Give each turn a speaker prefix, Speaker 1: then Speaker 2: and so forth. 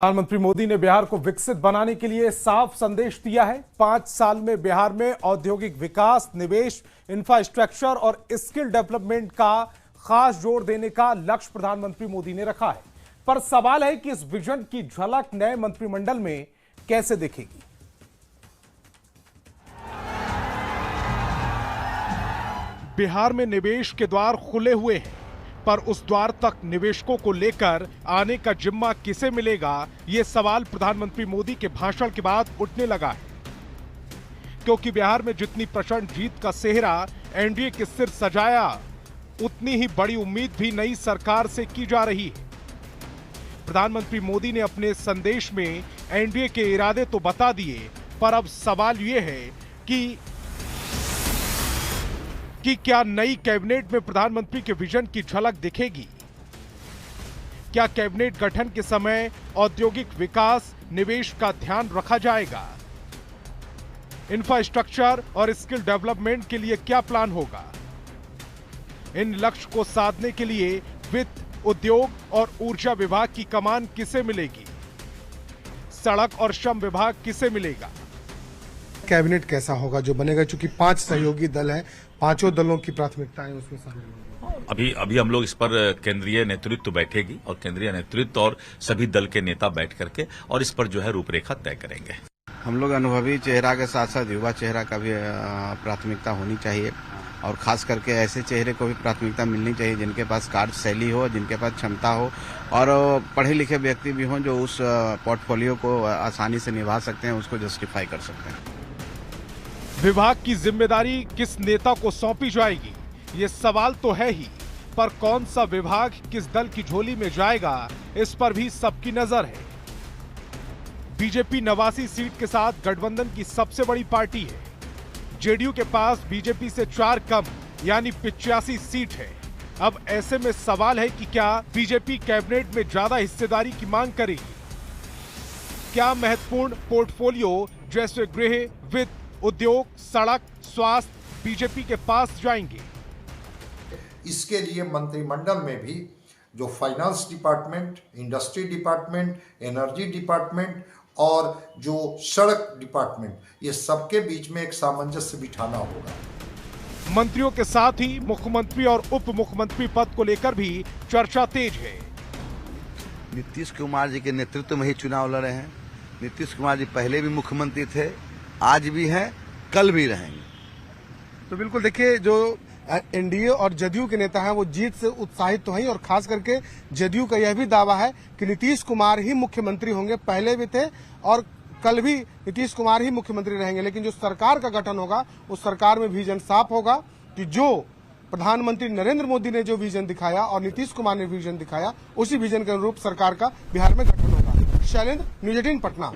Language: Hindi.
Speaker 1: प्रधानमंत्री मोदी ने बिहार को विकसित बनाने के लिए साफ संदेश दिया है। 5 साल में बिहार में औद्योगिक विकास, निवेश, इंफ्रास्ट्रक्चर और स्किल डेवलपमेंट का खास जोर देने का लक्ष्य प्रधानमंत्री मोदी ने रखा है। पर सवाल है कि इस विजन की झलक नए मंत्रिमंडल में कैसे दिखेगी। बिहार में निवेश के द्वार खुले हुए हैं, पर उस द्वार तक निवेशकों को लेकर आने का जिम्मा किसे मिलेगा, ये सवाल प्रधानमंत्री मोदी के भाषण के बाद उठने लगा है। क्योंकि बिहार में जितनी प्रचंड जीत का सेहरा एनडीए के सिर सजाया, उतनी ही बड़ी उम्मीद भी नई सरकार से की जा रही है। प्रधानमंत्री मोदी ने अपने संदेश में एनडीए के इरादे तो बता दिए, पर अब सवाल ये है कि क्या नई कैबिनेट में प्रधानमंत्री के विजन की झलक दिखेगी। क्या कैबिनेट गठन के समय औद्योगिक विकास, निवेश का ध्यान रखा जाएगा। इंफ्रास्ट्रक्चर और स्किल डेवलपमेंट के लिए क्या प्लान होगा। इन लक्ष्य को साधने के लिए वित्त, उद्योग और ऊर्जा विभाग की कमान किसे मिलेगी। सड़क और श्रम विभाग किसे मिलेगा।
Speaker 2: कैबिनेट कैसा होगा जो बनेगा, चूंकि 5 सहयोगी दल हैं, पांचों दलों की प्राथमिकताएं उसमें शामिल।
Speaker 3: अभी हम लोग इस पर केंद्रीय नेतृत्व बैठेगी और केंद्रीय नेतृत्व और सभी दल के नेता बैठ करके और इस पर जो है रूपरेखा तय करेंगे।
Speaker 4: हम लोग अनुभवी चेहरा के साथ साथ युवा चेहरा का भी प्राथमिकता होनी चाहिए और खास करके ऐसे चेहरे को भी प्राथमिकता मिलनी चाहिए जिनके पास कार्यशैली हो, जिनके पास क्षमता हो और पढ़े लिखे व्यक्ति भी हों जो उस पोर्टफोलियो को आसानी से निभा सकते हैं, उसको जस्टिफाई कर सकते हैं।
Speaker 1: विभाग की जिम्मेदारी किस नेता को सौंपी जाएगी, ये सवाल तो है ही, पर कौन सा विभाग किस दल की झोली में जाएगा, इस पर भी सबकी नजर है। बीजेपी 89 सीट के साथ गठबंधन की सबसे बड़ी पार्टी है। जेडीयू के पास बीजेपी से 4 कम यानी 85 सीट है। अब ऐसे में सवाल है कि क्या बीजेपी कैबिनेट में ज्यादा हिस्सेदारी की मांग करेगी। क्या महत्वपूर्ण पोर्टफोलियो जैसे गृह, वित्त, उद्योग, सड़क, स्वास्थ्य बीजेपी के पास जाएंगे।
Speaker 5: इसके लिए मंत्रिमंडल में भी जो finance department, industry department, energy department और जो सड़क डिपार्टमेंट, ये सबके बीच में एक सामंजस्य बिठाना होगा।
Speaker 1: मंत्रियों के साथ ही मुख्यमंत्री और उप मुख्यमंत्री पद को लेकर भी चर्चा तेज है।
Speaker 4: नीतीश कुमार जी के नेतृत्व में ही चुनाव लड़े हैं। नीतीश कुमार जी पहले भी मुख्यमंत्री थे, आज भी हैं, कल भी रहेंगे।
Speaker 2: तो बिल्कुल देखिए, जो एनडीए और जदयू के नेता हैं वो जीत से उत्साहित तो हैं और खास करके जदयू का यह भी दावा है कि नीतीश कुमार ही मुख्यमंत्री होंगे। पहले भी थे और कल भी नीतीश कुमार ही मुख्यमंत्री रहेंगे। लेकिन जो सरकार का गठन होगा उस सरकार में विजन साफ होगा कि जो प्रधानमंत्री नरेंद्र मोदी ने जो विजन दिखाया और नीतीश कुमार ने विजन दिखाया, उसी विजन के अनुरूप सरकार का बिहार में गठन होगा। शैलेंद्र, न्यूज़ 18 पटना।